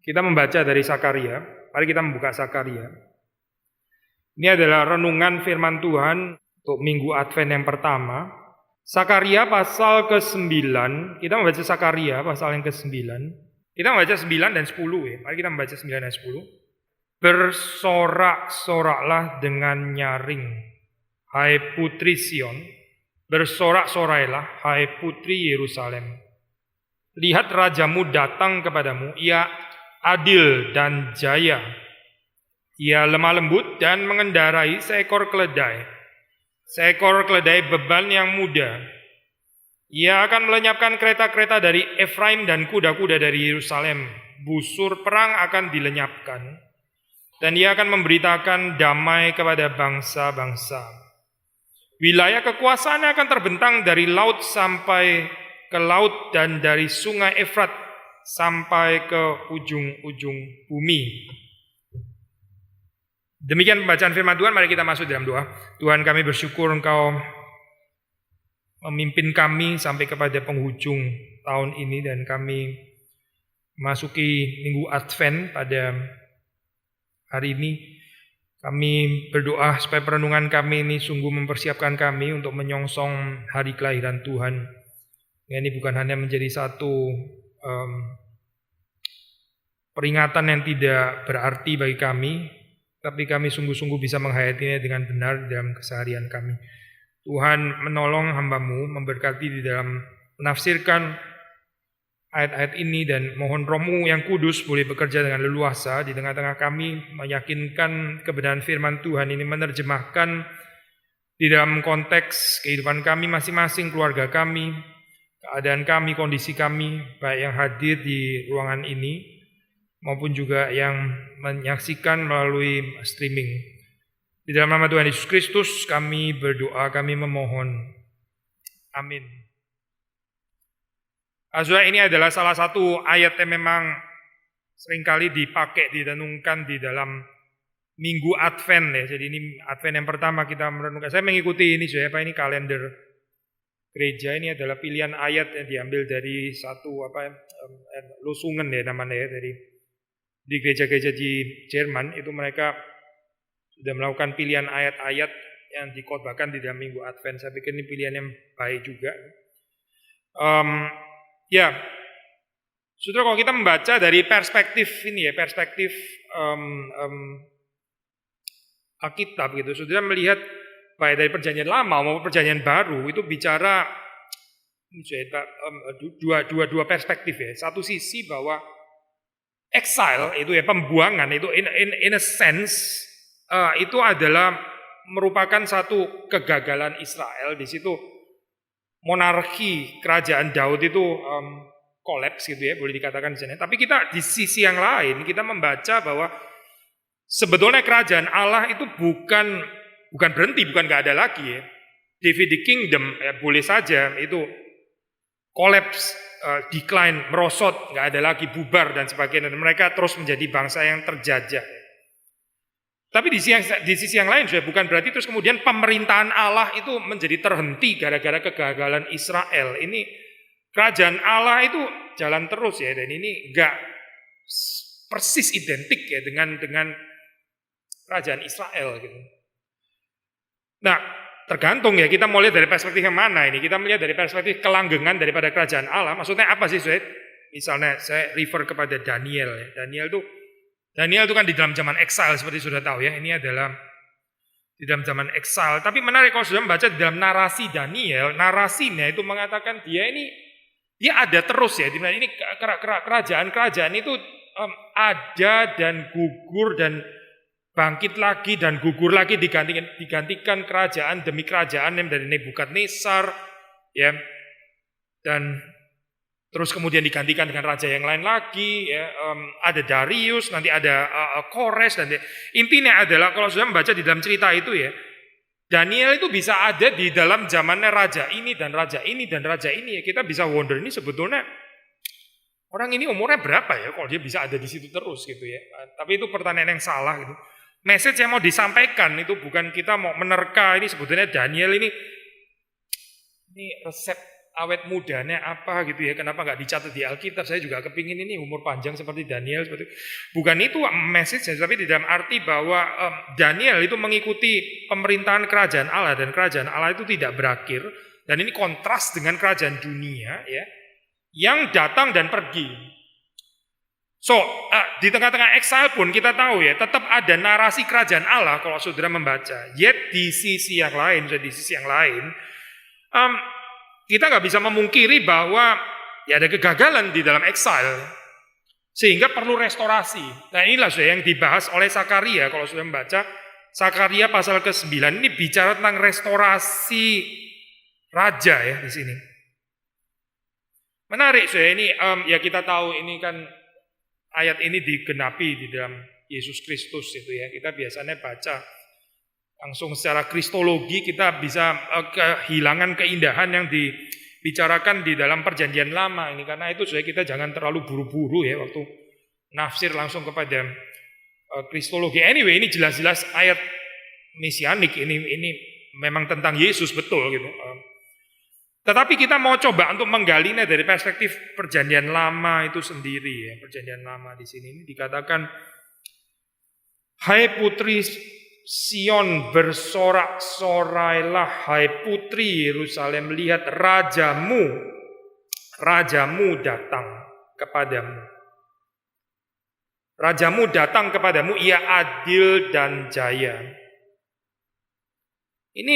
Kita membaca dari Sakaria. Mari kita membuka Sakaria. Ini adalah renungan firman Tuhan untuk minggu Advent yang pertama. Sakaria pasal ke-9. Kita membaca Sakaria pasal yang ke-9. Kita membaca 9 dan 10 ya. Mari kita membaca 9 dan 10. Bersorak-soraklah dengan nyaring, hai putri Sion. Bersorak-sorailah, hai putri Yerusalem. Lihat rajamu datang kepadamu, ia adil dan jaya. Ia lemah lembut dan mengendarai seekor keledai. Seekor keledai beban yang muda. Ia akan melenyapkan kereta-kereta dari Efraim dan kuda-kuda dari Yerusalem. Busur perang akan dilenyapkan. Dan ia akan memberitakan damai kepada bangsa-bangsa. Wilayah kekuasaannya akan terbentang dari laut sampai ke laut dan dari sungai Efrat sampai ke ujung-ujung bumi. Demikian pembacaan firman Tuhan, mari kita masuk dalam doa. Tuhan, kami bersyukur Engkau memimpin kami sampai kepada penghujung tahun ini dan kami masuki minggu Advent pada hari ini. Kami berdoa supaya perenungan kami ini sungguh mempersiapkan kami untuk menyongsong hari kelahiran Tuhan. Ini bukan hanya menjadi satu peringatan yang tidak berarti bagi kami, tapi kami sungguh-sungguh bisa menghayatinya dengan benar dalam keseharian kami. Tuhan menolong hamba-Mu, memberkati di dalam menafsirkan ayat-ayat ini, dan mohon Roh-Mu yang kudus boleh bekerja dengan leluasa di tengah-tengah kami, meyakinkan kebenaran firman Tuhan ini, menerjemahkan di dalam konteks kehidupan kami masing-masing, keluarga kami, keadaan kami, kondisi kami, baik yang hadir di ruangan ini maupun juga yang menyaksikan melalui streaming. Di dalam nama Tuhan Yesus Kristus kami berdoa, kami memohon. Amin. Saudara, ini adalah salah satu ayat yang memang seringkali dipakai, direnungkan di dalam minggu Advent ya. Jadi ini Advent yang pertama kita merenungkan. Saya mengikuti ini ini kalender gereja. Ini adalah pilihan ayat yang diambil dari satu Losungen ya namanya ya, dari di gereja-gereja di Jerman itu mereka sudah melakukan pilihan ayat-ayat yang dikhotbahkan di dalam minggu Advent. Saya pikir ini pilihan yang baik juga. Saudara, kalau kita membaca dari perspektif ini ya, perspektif Alkitab gitu, saudara melihat baik dari perjanjian lama maupun perjanjian baru itu bicara dua perspektif ya. Satu sisi bahwa exile itu ya, pembuangan itu in a sense itu adalah merupakan satu kegagalan Israel. Di situ monarki kerajaan Daud itu kolaps gitu ya, boleh dikatakan di sana. Tapi kita di sisi yang lain kita membaca bahwa sebetulnya kerajaan Allah itu bukan berhenti, bukan nggak ada lagi ya. David the Kingdom ya, boleh saja itu collapse, decline, merosot, nggak ada lagi, bubar dan sebagainya. Dan mereka terus menjadi bangsa yang terjajah. Tapi di sisi yang lain sudah bukan berarti terus kemudian pemerintahan Allah itu menjadi terhenti gara-gara kegagalan Israel. Ini kerajaan Allah itu jalan terus ya, dan ini nggak persis identik ya dengan kerajaan Israel gitu. Nah, tergantung ya, kita mau lihat dari perspektif yang mana ini. Kita melihat dari perspektif kelanggengan daripada kerajaan Allah. Maksudnya apa sih, Sued? Misalnya saya refer kepada Daniel ya. Daniel itu kan di dalam zaman exile seperti sudah tahu ya. Ini adalah di dalam zaman exile. Tapi menarik kalau sudah membaca di dalam narasi Daniel, narasinya itu mengatakan dia ada terus ya. Di mana ini kerajaan-kerajaan itu ada dan gugur dan bangkit lagi dan gugur lagi, digantikan kerajaan demi kerajaan yang dari Nebukadnezar ya, dan terus kemudian digantikan dengan raja yang lain lagi ya. Ada Darius, nanti ada Kores, dan intinya adalah kalau sudah membaca di dalam cerita itu ya, Daniel itu bisa ada di dalam zamannya raja ini dan raja ini dan raja ini ya. Kita bisa wonder ini sebetulnya orang ini umurnya berapa ya kalau dia bisa ada di situ terus gitu ya. Tapi itu pertanyaan yang salah gitu. Message yang mau disampaikan itu bukan kita mau menerka ini sebetulnya Daniel ini resep awet mudanya apa gitu ya, kenapa nggak dicatat di Alkitab, saya juga kepingin ini umur panjang seperti Daniel, seperti bukan itu message, tapi di dalam arti bahwa Daniel itu mengikuti pemerintahan kerajaan Allah, dan kerajaan Allah itu tidak berakhir, dan ini kontras dengan kerajaan dunia ya, yang datang dan pergi. So, di tengah-tengah exile pun kita tahu ya, tetap ada narasi kerajaan Allah kalau saudara membaca. Yet di sisi yang lain, kita nggak bisa memungkiri bahwa ya ada kegagalan di dalam exile, sehingga perlu restorasi. Nah inilah yang dibahas oleh Zakaria. Kalau sudah membaca Zakaria pasal ke-9 ini bicara tentang restorasi raja ya di sini. Menarik ini ya kita tahu ini kan ayat ini digenapi di dalam Yesus Kristus itu ya. Kita biasanya baca langsung secara kristologi, kita bisa kehilangan keindahan yang dibicarakan di dalam perjanjian lama ini. Karena itu kita jangan terlalu buru-buru ya waktu nafsir langsung kepada kristologi. Anyway, ini jelas-jelas ayat mesianik, ini memang tentang Yesus betul gitu. Tetapi kita mau coba untuk menggalinya dari perspektif perjanjian lama itu sendiri ya. Perjanjian lama di sini ini dikatakan, hai putri Sion, bersorak-sorailah, hai putri Yerusalem, lihat rajamu datang kepadamu. Rajamu datang kepadamu, ia adil dan jaya. Ini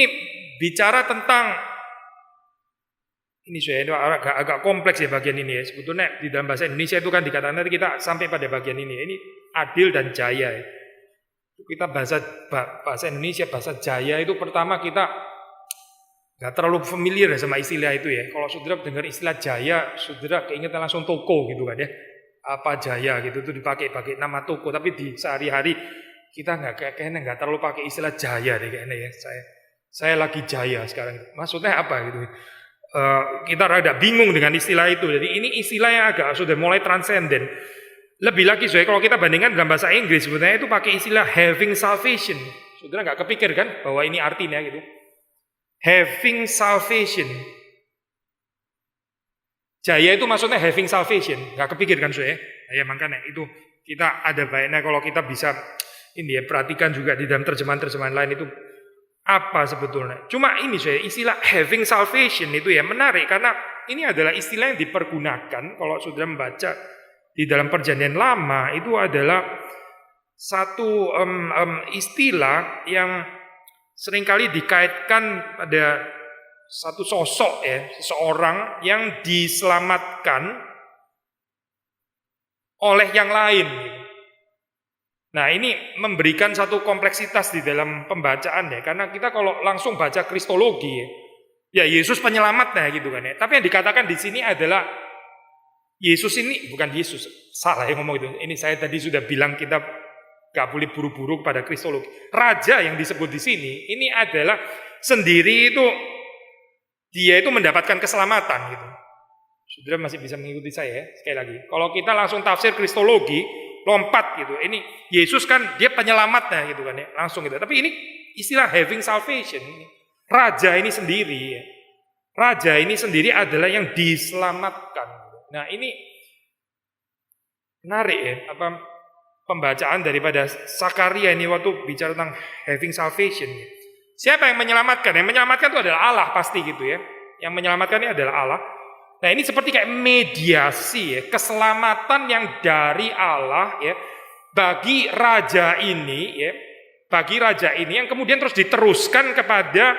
bicara tentang, ini saya agak kompleks ya bagian ini ya. Sebetulnya di dalam bahasa Indonesia itu kan dikatakan, nanti kita sampai pada bagian ini. Ini adil dan jaya ya. Kita bahasa Indonesia, bahasa jaya itu pertama kita nggak terlalu familiar sama istilah itu ya. Kalau saudara dengar istilah jaya, saudara keingetan langsung toko gitu kan ya. Apa jaya gitu, itu dipakai nama toko. Tapi di sehari-hari kita kayaknya nggak terlalu pakai istilah jaya deh kayaknya ya. Saya lagi jaya sekarang. Maksudnya apa gitu? Kita rada bingung dengan istilah itu. Jadi ini istilah yang agak sudah mulai transenden. Lebih lagi kalau kita bandingkan dalam bahasa Inggris, sebenarnya itu pakai istilah having salvation. Saudara nggak kepikir kan bahwa ini artinya gitu. Having salvation. Jaya itu maksudnya having salvation. Nggak kepikir kan saudara? Ya makanya itu kita ada baiknya kalau kita bisa ini ya, perhatikan juga di dalam terjemahan-terjemahan lain itu apa sebetulnya. Cuma ini istilah having salvation itu ya menarik, karena ini adalah istilah yang dipergunakan kalau saudara membaca di dalam perjanjian lama. Itu adalah satu istilah yang seringkali dikaitkan pada satu sosok ya, seseorang yang diselamatkan oleh yang lain. Nah ini memberikan satu kompleksitas di dalam pembacaan ya, karena kita kalau langsung baca kristologi ya Yesus penyelamatnya gitu kan ya. Tapi yang dikatakan di sini adalah Yesus ini bukan Yesus, salah yang ngomong itu. Ini saya tadi sudah bilang kita gak boleh buru-buru pada kristologi. Raja yang disebut di sini ini adalah sendiri itu dia itu mendapatkan keselamatan gitu. Saudara masih bisa mengikuti saya ya, sekali lagi. Kalau kita langsung tafsir kristologi lompat gitu. Ini Yesus kan dia penyelamatnya gitu kan ya, langsung gitu. Tapi ini istilah having salvation ini. Raja ini sendiri ya. Raja ini sendiri adalah yang diselamatkan. Nah, ini menarik ya, pembacaan daripada Zakaria ini waktu bicara tentang having salvation. Siapa yang menyelamatkan? Yang menyelamatkan itu adalah Allah pasti gitu ya. Yang menyelamatkan ini adalah Allah. Nah ini seperti kayak mediasi ya, keselamatan yang dari Allah ya bagi raja ini ya, bagi raja ini yang kemudian terus diteruskan kepada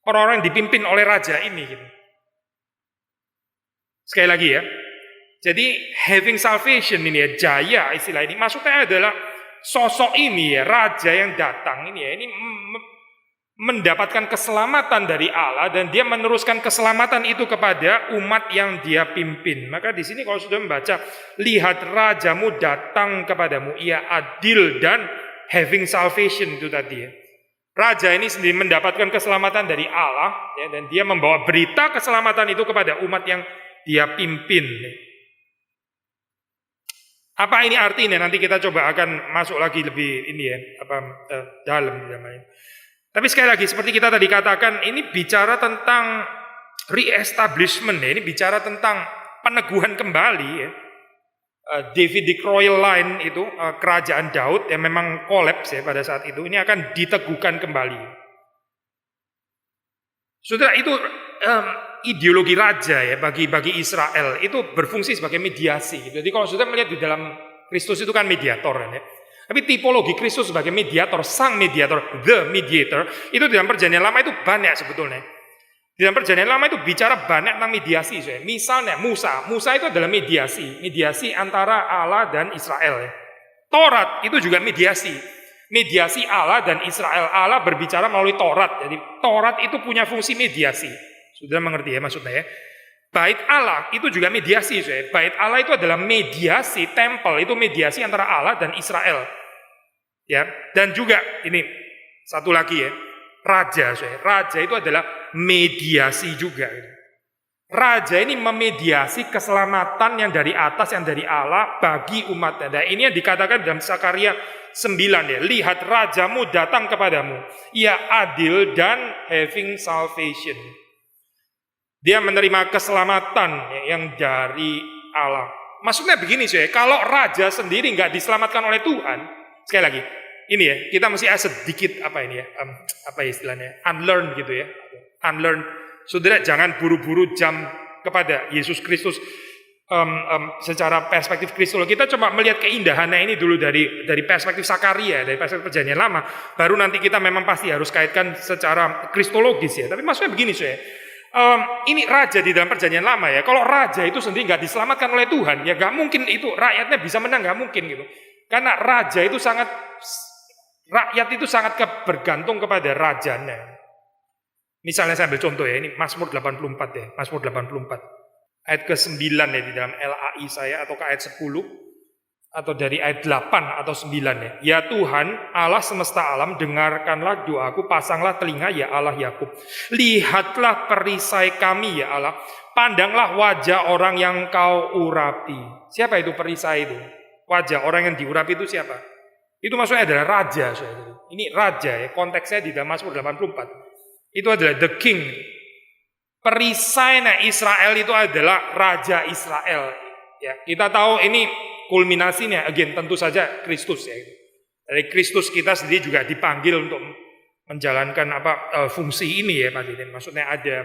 orang-orang yang dipimpin oleh raja ini gitu. Sekali lagi ya. Jadi having salvation ini ya, jaya istilah ini maksudnya adalah sosok ini ya, raja yang datang ini ya, ini mendapatkan keselamatan dari Allah dan dia meneruskan keselamatan itu kepada umat yang dia pimpin. Maka di sini kalau sudah membaca, lihat rajamu datang kepadamu, ia adil dan having salvation itu tadi ya. Raja ini sendiri mendapatkan keselamatan dari Allah ya, dan dia membawa berita keselamatan itu kepada umat yang dia pimpin. Apa ini artinya? Nanti kita coba akan masuk lagi lebih ini ya, dalam di dalamnya. Tapi sekali lagi seperti kita tadi katakan, ini bicara tentang re-establishment ya, ini bicara tentang peneguhan kembali ya. Davidic royal line itu kerajaan Daud yang memang kolaps ya pada saat itu, ini akan diteguhkan kembali. Saudara, itu ideologi raja ya bagi Israel itu berfungsi sebagai mediasi. Jadi kalau saudara melihat di dalam Kristus itu kan mediator ya. Tapi tipologi Kristus sebagai mediator, sang mediator, the mediator, itu di dalam Perjanjian Lama itu banyak sebetulnya. Di dalam Perjanjian Lama itu bicara banyak tentang mediasi. Saya. Misalnya Musa itu adalah mediasi antara Allah dan Israel. Taurat itu juga mediasi Allah dan Israel. Allah berbicara melalui Taurat. Jadi Taurat itu punya fungsi mediasi. Sudah mengerti ya maksudnya ya. Bait Allah itu juga mediasi. Saya. Bait Allah itu adalah mediasi, tempel itu mediasi antara Allah dan Israel. Ya, dan juga ini satu lagi ya. Raja itu adalah mediasi juga. Raja ini memediasi keselamatan yang dari atas, yang dari Allah bagi umatnya. Nah, ini yang dikatakan dalam Zakaria 9 ya. Lihat rajamu datang kepadamu. Ia adil dan having salvation. Dia menerima keselamatan yang dari Allah. Maksudnya begini kalau raja sendiri nggak diselamatkan oleh Tuhan, sekali lagi, ini ya, kita mesti sedikit apa ini ya, apa istilahnya, unlearn gitu ya, unlearn. Saudara jangan buru-buru jam kepada Yesus Kristus secara perspektif kristologi. Kita coba melihat keindahannya ini dulu dari perspektif Zakaria, dari perspektif Perjanjian Lama. Baru nanti kita memang pasti harus kaitkan secara kristologis ya. Tapi maksudnya begini ini raja di dalam Perjanjian Lama ya. Kalau raja itu sendiri nggak diselamatkan oleh Tuhan, ya nggak mungkin itu rakyatnya bisa menang, nggak mungkin gitu. Karena rakyat itu sangat bergantung kepada rajanya. Misalnya saya ambil contoh ya, ini Mazmur 84 ya, Mazmur 84. Ayat ke-9 ya di dalam LAI saya, atau ke ayat 10, atau dari ayat 8 atau 9 ya. Ya Tuhan, Allah semesta alam, dengarkanlah doaku, pasanglah telinga ya Allah Yakub. Lihatlah perisai kami ya Allah, pandanglah wajah orang yang kau urapi. Siapa itu perisai itu? Wajah orang yang diurapi itu siapa? Itu maksudnya adalah raja. Ini raja ya, konteksnya di dalam Mazmur 84. Itu adalah the king. Perisai Israel itu adalah raja Israel. Ya, kita tahu ini kulminasinya, again tentu saja Kristus ya. Dari Kristus kita sendiri juga dipanggil untuk menjalankan fungsi ini ya, maksudnya ada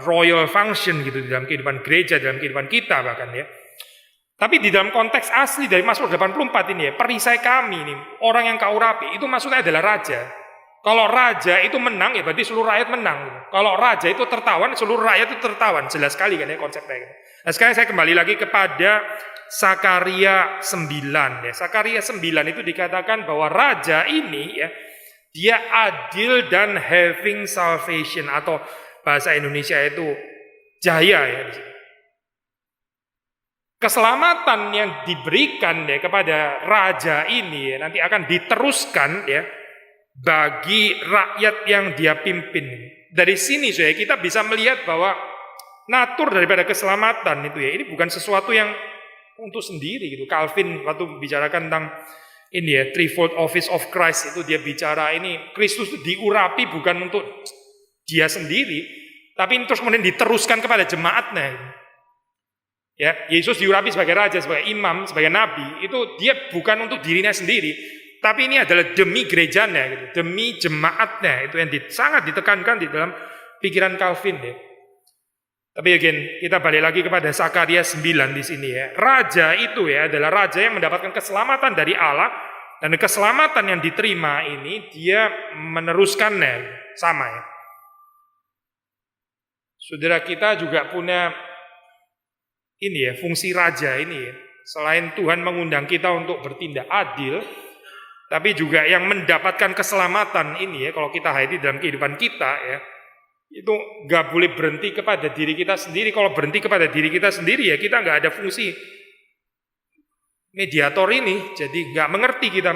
royal function gitu di dalam kehidupan gereja, dalam kehidupan kita bahkan ya. Tapi di dalam konteks asli dari Mazmur 84 ini ya, perisai kami ini, orang yang kau urapi, itu maksudnya adalah raja. Kalau raja itu menang ya berarti seluruh rakyat menang. Kalau raja itu tertawan, seluruh rakyat itu tertawan. Jelas sekali kan ya konsepnya. Nah sekarang saya kembali lagi kepada Zakaria 9 ya. Zakaria 9 itu dikatakan bahwa raja ini ya, dia adil dan having salvation, atau bahasa Indonesia itu jaya ya di sini. Keselamatan yang diberikan ya kepada raja ini ya, nanti akan diteruskan ya bagi rakyat yang dia pimpin. Dari sini kita bisa melihat bahwa natur daripada keselamatan itu ya, ini bukan sesuatu yang untuk sendiri gitu. Calvin waktu bicarakan tentang ini ya, threefold office of Christ, itu dia bicara ini Kristus itu diurapi bukan untuk dia sendiri, tapi terus kemudian diteruskan kepada jemaatnya. Ya, Yesus diurapi sebagai raja, sebagai imam, sebagai nabi, itu dia bukan untuk dirinya sendiri, tapi ini adalah demi gerejanya, gitu, demi jemaatnya. Itu yang sangat ditekankan di dalam pikiran Calvin ya. Tapi again, kita balik lagi kepada Zakaria 9 di sini ya. Raja itu ya adalah raja yang mendapatkan keselamatan dari Allah, dan keselamatan yang diterima ini dia meneruskannya sama ya. Saudara, kita juga punya ini ya, fungsi raja ini ya. Selain Tuhan mengundang kita untuk bertindak adil, tapi juga yang mendapatkan keselamatan ini ya, kalau kita hayati dalam kehidupan kita ya, itu gak boleh berhenti kepada diri kita sendiri. Kalau berhenti kepada diri kita sendiri ya, kita gak ada fungsi mediator ini. Jadi gak mengerti kita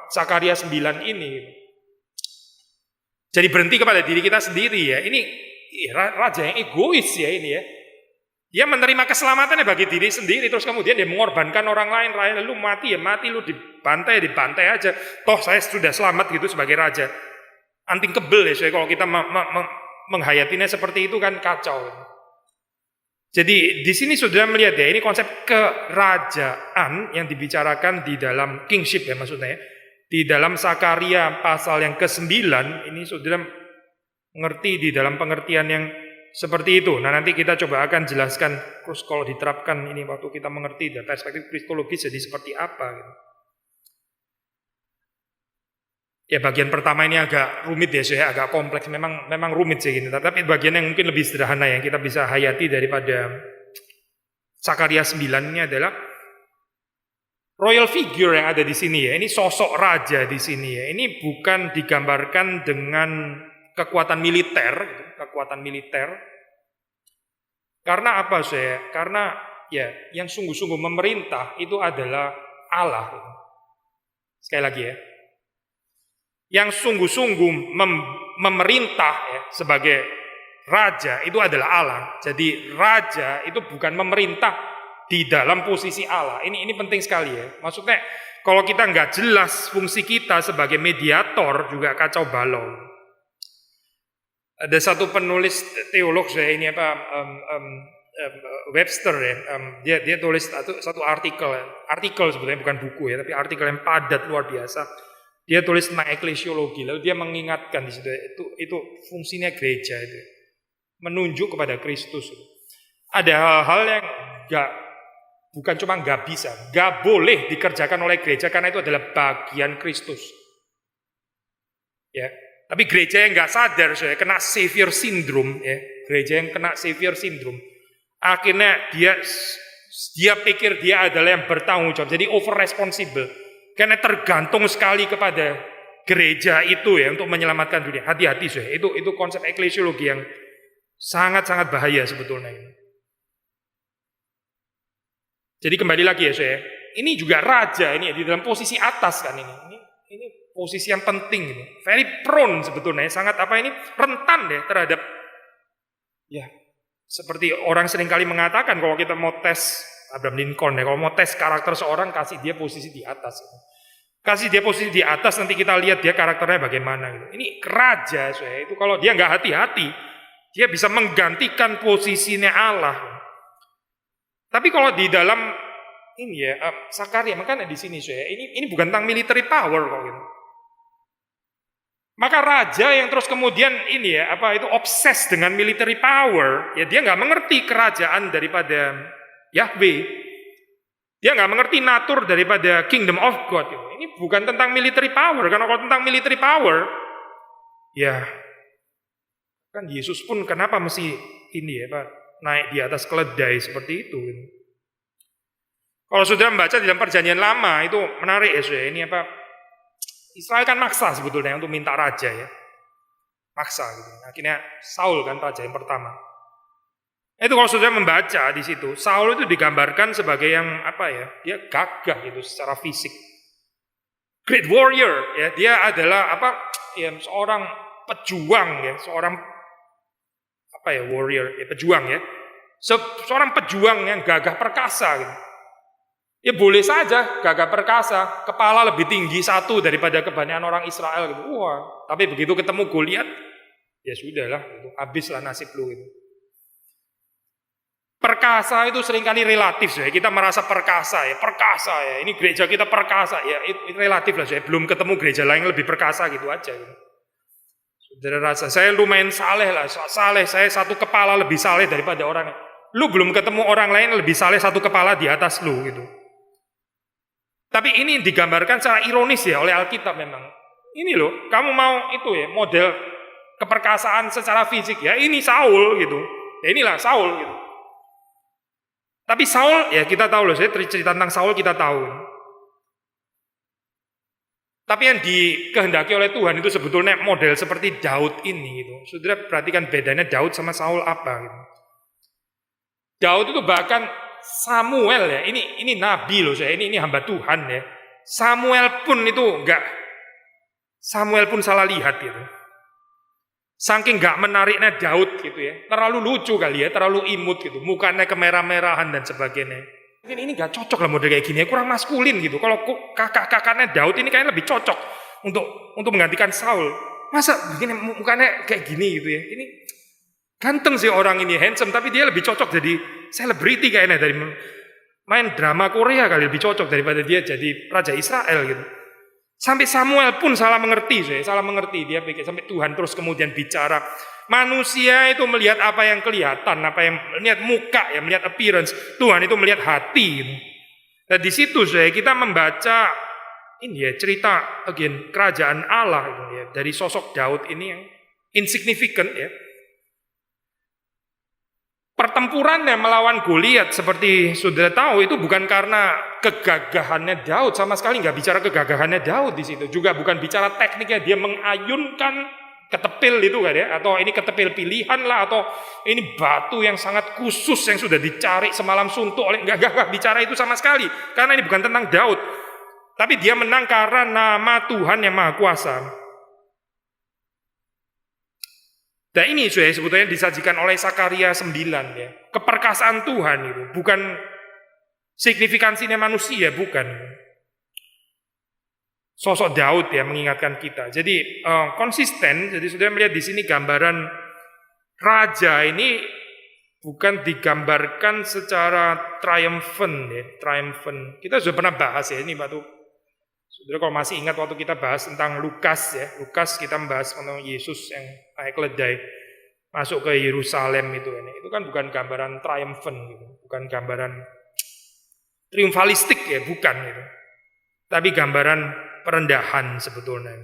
Zakaria 9 ini. Jadi berhenti kepada diri kita sendiri ya. Ini raja yang egois ya ini ya. Dia menerima keselamatannya bagi diri sendiri, terus kemudian dia mengorbankan orang lain. Lu mati ya mati, lu dibantai aja. Toh saya sudah selamat gitu sebagai raja. Anting kebel ya, kalau kita menghayatinya seperti itu kan kacau. Jadi di sini saudara melihat ya, ini konsep kerajaan yang dibicarakan di dalam kingship ya maksudnya ya. Di dalam Sakaria pasal yang ke-9 ini saudara mengerti di dalam pengertian yang seperti itu. Nah nanti kita coba akan jelaskan terus kalau diterapkan ini waktu kita mengerti dari perspektif kristologis jadi seperti apa gitu. Ya bagian pertama ini agak rumit ya, saya agak kompleks, memang rumit sih gini. Tapi bagian yang mungkin lebih sederhana yang kita bisa hayati daripada Sakaria 9 ini adalah royal figure yang ada di sini ya. Ini sosok raja di sini ya. Ini bukan digambarkan dengan kekuatan militer, kekuatan militer. Karena apa saya? Karena ya yang sungguh-sungguh memerintah itu adalah Allah. Sekali lagi ya. Yang sungguh-sungguh memerintah ya, sebagai raja itu adalah Allah. Jadi raja itu bukan memerintah di dalam posisi Allah. Ini penting sekali ya. Maksudnya kalau kita nggak jelas fungsi kita sebagai mediator juga kacau balau. Ada satu penulis teolog saya ini Webster ya, dia tulis satu artikel sebetulnya bukan buku ya, tapi artikel yang padat luar biasa. Dia tulis tentang eklesiologi, lalu dia mengingatkan di situ itu fungsinya gereja itu menunjuk kepada Kristus. Ada hal-hal yang bukan cuma nggak bisa, nggak boleh dikerjakan oleh gereja karena itu adalah bagian Kristus. Ya, tapi gereja yang nggak sadar, saya kena savior syndrome, ya, gereja yang kena savior syndrome, akhirnya dia pikir dia adalah yang bertanggung jawab, jadi over responsible. Karena tergantung sekali kepada gereja itu ya untuk menyelamatkan dunia. Hati-hati saya. Itu konsep eklesiologi yang sangat-sangat bahaya sebetulnya. Jadi kembali lagi ya saya. Ini juga raja ini di dalam posisi atas kan ini. Ini posisi yang penting ini. Very prone sebetulnya. Sangat rentan ya terhadap ya seperti orang seringkali mengatakan kalau kita mau tes Abraham Lincoln ya, kalau mau tes karakter seorang kasih dia posisi di atas. Kasih dia posisi di atas nanti kita lihat dia karakternya bagaimana gitu. Ini raja saya itu kalau dia nggak hati-hati dia bisa menggantikan posisinya Allah. Tapi kalau di dalam ini ya Sakaria makanya di sini saya ini bukan tentang military power kok gitu. Maka raja yang terus kemudian ini ya itu obses dengan military power ya dia nggak mengerti kerajaan daripada Yahweh. Dia nggak mengerti natur daripada kingdom of God. Ini bukan tentang military power. Karena kalau tentang military power, ya kan Yesus pun kenapa mesti ini ya Pak naik di atas keledai seperti itu. Kalau sudah membaca di dalam perjanjian lama itu menarik ya sudah. Ini Israel kan maksa sebetulnya untuk minta raja ya, maksa gitu. Akhirnya Saul kan raja yang pertama. Itu kalau sudah membaca di situ, Saul itu digambarkan sebagai yang dia gagah gitu secara fisik, great warrior ya, dia adalah seorang pejuang ya, seorang warrior ya, pejuang ya, seorang pejuang yang gagah perkasa gitu. Ya boleh saja gagah perkasa, kepala lebih tinggi satu daripada kebanyakan orang Israel gitu. Wah, tapi begitu ketemu Goliat, ya sudahlah, gitu. Habislah nasib lu gitu. Perkasa itu seringkali relatif ya. Kita merasa perkasa ya. Ini gereja kita perkasa ya. Itu relatif lah saya. Belum ketemu gereja lain yang lebih perkasa gitu aja. Gitu. Saudara rasa saya lumayan saleh lah. Saya satu kepala lebih saleh daripada orang. Lu belum ketemu orang lain lebih saleh satu kepala di atas lu gitu. Tapi ini digambarkan secara ironis ya oleh Alkitab memang. Ini loh, kamu mau itu ya model keperkasaan secara fisik ya. Ini Saul gitu. Ya inilah Saul gitu. Tapi Saul, ya kita tahu loh, saya cerita tentang Saul kita tahu. Tapi yang dikehendaki oleh Tuhan itu sebetulnya model seperti Daud ini gitu. Saudara perhatikan bedanya Daud sama Saul apa gitu. Daud itu bahkan Samuel ya, ini nabi loh saya, ini hamba Tuhan ya. Samuel pun salah lihat gitu. Saking gak menariknya Daud gitu ya, terlalu lucu kali ya, terlalu imut gitu, mukanya kemerah-merahan dan sebagainya. Mungkin ini gak cocok lah model kayak gini ya, kurang maskulin gitu. Kalau kakak-kakaknya Daud ini kayaknya lebih cocok untuk menggantikan Saul. Masa begini mukanya kayak gini gitu ya. Ini ganteng sih orang ini, handsome, tapi dia lebih cocok jadi selebriti kayaknya dari main drama Korea kali lebih cocok daripada dia jadi raja Israel gitu. Sampai Samuel pun salah mengerti, dia pikir sampai Tuhan terus kemudian bicara. Manusia itu melihat apa yang kelihatan, apa yang melihat muka ya, melihat appearance. Tuhan itu melihat hati. Gitu. Nah di situ kita membaca ini ya cerita kerajaan Allah itu ya, dari sosok Daud ini yang insignificant ya. Pertempurannya melawan Goliat seperti sudah tahu itu bukan karena kegagahannya Daud, sama sekali nggak bicara kegagahannya Daud di situ. Juga bukan bicara tekniknya dia mengayunkan ketepil itu kan ya, atau ini ketepil pilihan lah, atau ini batu yang sangat khusus yang sudah dicari semalam suntuk oleh nggak bicara itu sama sekali. Karena ini bukan tentang Daud, tapi dia menang karena nama Tuhan yang Maha Kuasa. Dan ini sebetulnya disajikan oleh Sakaria 9 ya. Keperkasaan Tuhan itu bukan signifikansinya manusia, bukan. Sosok Daud ya mengingatkan kita. Jadi konsisten. Jadi sudah melihat di sini gambaran raja ini bukan digambarkan secara triumphant ya, triumphant. Kita sudah pernah bahas ya ini waktu. Saudara kalau masih ingat waktu kita bahas tentang Lukas ya, Lukas kita membahas tentang Yesus yang naik keledai masuk ke Yerusalem itu kan bukan gambaran triumphant gitu, bukan gambaran triumfalistik ya, bukan gitu. Tapi gambaran perendahan sebetulnya.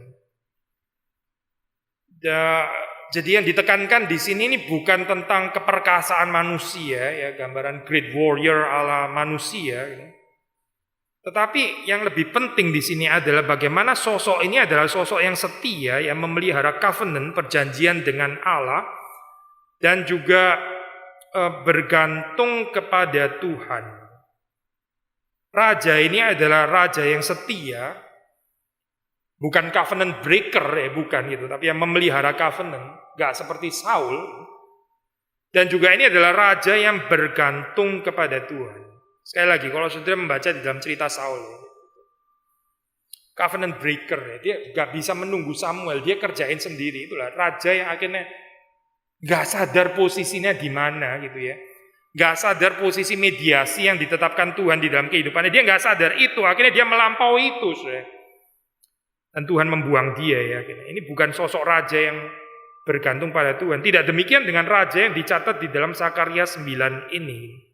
Jadi yang ditekankan di sini ini bukan tentang keperkasaan manusia ya, gambaran great warrior ala manusia gitu. Tetapi yang lebih penting di sini adalah bagaimana sosok ini adalah sosok yang setia, yang memelihara covenant, perjanjian dengan Allah, dan juga bergantung kepada Tuhan. Raja ini adalah raja yang setia, bukan covenant breaker ya, bukan gitu, tapi yang memelihara covenant, gak seperti Saul. Dan juga ini adalah raja yang bergantung kepada Tuhan. Sekali lagi, kalau saudara membaca di dalam cerita Saul, covenant breaker, dia gak bisa menunggu Samuel, dia kerjain sendiri. Itulah raja yang akhirnya gak sadar posisinya di mana gitu ya, gak sadar posisi mediasi yang ditetapkan Tuhan di dalam kehidupannya. Dia gak sadar itu, akhirnya dia melampaui itu, dan Tuhan membuang dia ya. Ini bukan sosok raja yang bergantung pada Tuhan. Tidak demikian dengan raja yang dicatat di dalam Sakaria 9 ini.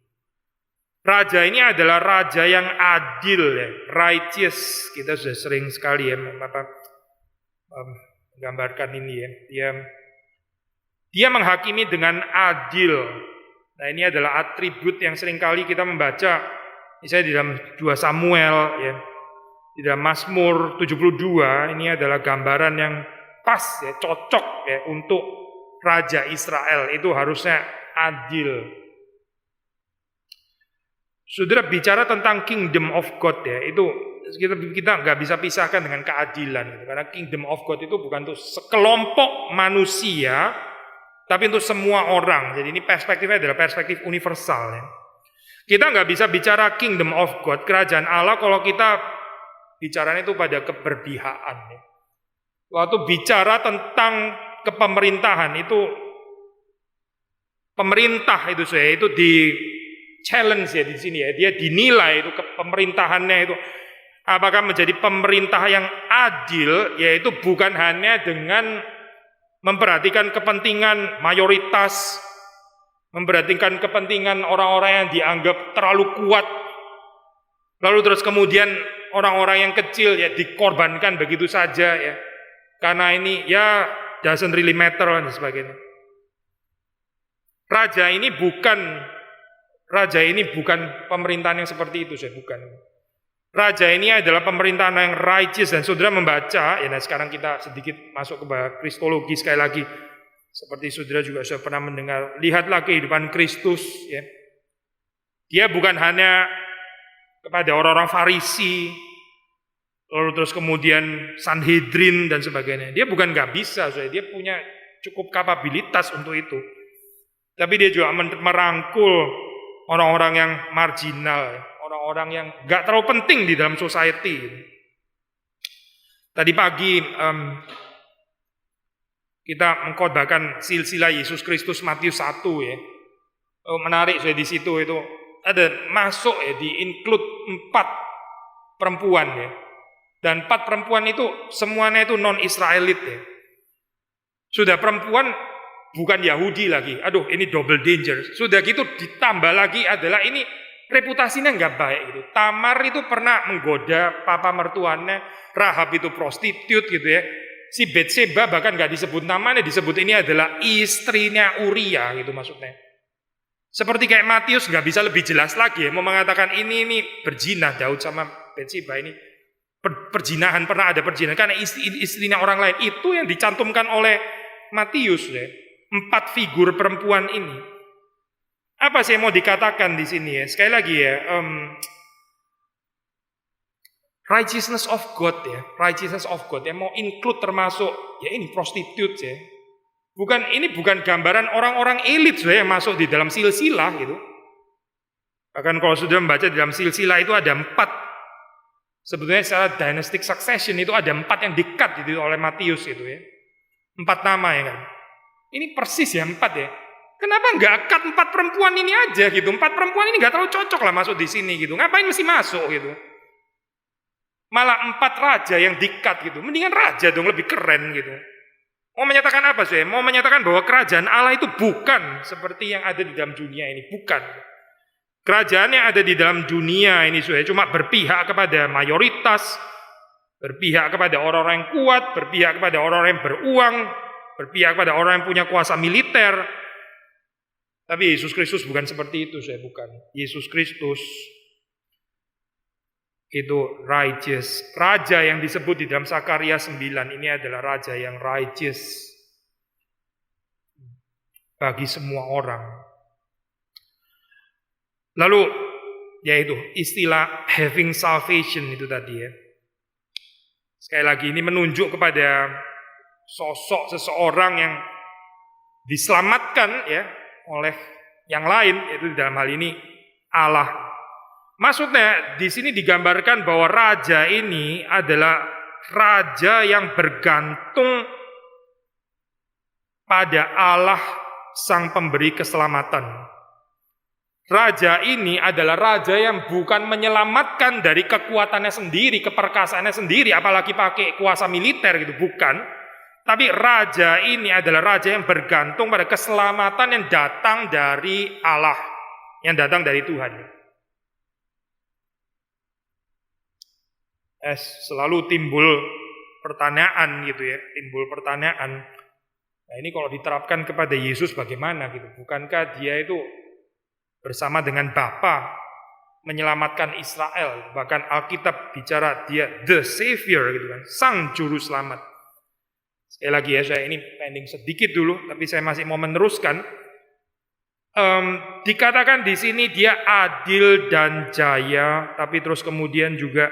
Raja ini adalah raja yang adil ya, righteous. Kita sudah sering sekali ya menggambarkan ini ya. Dia menghakimi dengan adil. Nah ini adalah atribut yang sering kali kita membaca, misalnya di dalam 2 Samuel ya, di dalam Mazmur 72, ini adalah gambaran yang pas ya, cocok ya untuk raja Israel. Itu harusnya adil. Saudara bicara tentang kingdom of God ya, itu kita nggak bisa pisahkan dengan keadilan, karena kingdom of God itu bukan untuk sekelompok manusia, tapi untuk semua orang. Jadi ini perspektifnya adalah perspektif universal ya. Kita nggak bisa bicara kingdom of God, kerajaan Allah, kalau kita bicaranya itu pada keberpihakan ya. Waktu bicara tentang kepemerintahan itu, pemerintah itu di challenge ya di sini ya, dia dinilai itu pemerintahannya itu apakah menjadi pemerintah yang adil, yaitu bukan hanya dengan memperhatikan kepentingan mayoritas, memperhatikan kepentingan orang-orang yang dianggap terlalu kuat, lalu terus kemudian orang-orang yang kecil ya dikorbankan begitu saja ya, karena ini ya doesn't really matter dan sebagainya. Raja ini bukan pemerintahan yang seperti itu, bukan. Raja ini adalah pemerintahan yang righteous, dan saudara membaca, ya nah sekarang kita sedikit masuk ke kristologi sekali lagi. Seperti saudara juga sudah pernah mendengar, lihatlah kehidupan Kristus. Ya. Dia bukan hanya kepada orang-orang Farisi, lalu terus kemudian Sanhedrin dan sebagainya. Dia bukan gak bisa, dia punya cukup kapabilitas untuk itu. Tapi dia juga merangkul orang-orang yang marginal, orang-orang yang gak terlalu penting di dalam society. Tadi pagi Kita mengkhotbahkan silsilah Yesus Kristus Matius 1 ya. Menarik saya di situ itu ada masuk ya, di include 4 perempuan ya. Dan 4 perempuan itu semuanya itu non-Israelit ya. Sudah perempuan bukan Yahudi lagi. Aduh, ini double danger. Sudah gitu ditambah lagi adalah ini reputasinya nggak baik gitu. Tamar itu pernah menggoda papa mertuanya, Rahab itu prostitut gitu ya. Si Betseba bahkan nggak disebut namanya, disebut ini adalah istrinya Uria gitu maksudnya. Seperti kayak Matius nggak bisa lebih jelas lagi ya, mau mengatakan ini berzina Daud sama Betseba ini perzinahan, pernah ada perzinahan karena istrinya orang lain. Itu yang dicantumkan oleh Matius ya. 4 figur perempuan ini. Apa sih yang mau dikatakan di sini ya? Sekali lagi ya, righteousness of God ya, righteousness of God yang mau include termasuk ya ini prostitute ya. Ini bukan gambaran orang-orang elit yang masuk di dalam silsilah gitu. Bahkan kalau sudah membaca di dalam silsilah itu ada 4. Sebetulnya secara dynastic succession itu ada 4 yang di-cut gitu oleh Matius itu ya. 4 nama ya kan. Ini persis ya 4 ya. Kenapa nggak cut 4 perempuan ini aja gitu? 4 perempuan ini nggak terlalu cocok lah masuk di sini gitu. Ngapain mesti masuk gitu? Malah 4 raja yang di-cut gitu. Mendingan raja dong, lebih keren gitu. Mau menyatakan apa sih? Mau menyatakan bahwa kerajaan Allah itu bukan seperti yang ada di dalam dunia ini, bukan. Kerajaan yang ada di dalam dunia ini cuma berpihak kepada mayoritas, berpihak kepada orang-orang yang kuat, berpihak kepada orang-orang yang beruang, berpihak kepada orang yang punya kuasa militer. Tapi Yesus Kristus bukan seperti itu, bukan. Yesus Kristus itu righteous. Raja yang disebut di dalam Sakaria 9 ini adalah raja yang righteous bagi semua orang. Lalu yaitu istilah having salvation itu tadi ya. Sekali lagi ini menunjuk kepada sosok seseorang yang diselamatkan ya oleh yang lain, yaitu dalam hal ini Allah. Maksudnya di sini digambarkan bahwa raja ini adalah raja yang bergantung pada Allah sang pemberi keselamatan. Raja ini adalah raja yang bukan menyelamatkan dari kekuatannya sendiri, keperkasaannya sendiri, apalagi pakai kuasa militer gitu, bukan. Tapi raja ini adalah raja yang bergantung pada keselamatan yang datang dari Allah, yang datang dari Tuhan. Selalu timbul pertanyaan gitu ya, timbul pertanyaan. Nah ini kalau diterapkan kepada Yesus bagaimana gitu? Bukankah dia itu bersama dengan Bapa menyelamatkan Israel? Bahkan Alkitab bicara dia the Savior gitu kan, sang juru selamat. Sekali lagi ya, saya ini pending sedikit dulu, tapi saya masih mau meneruskan. Dikatakan di sini dia adil dan jaya, tapi terus kemudian juga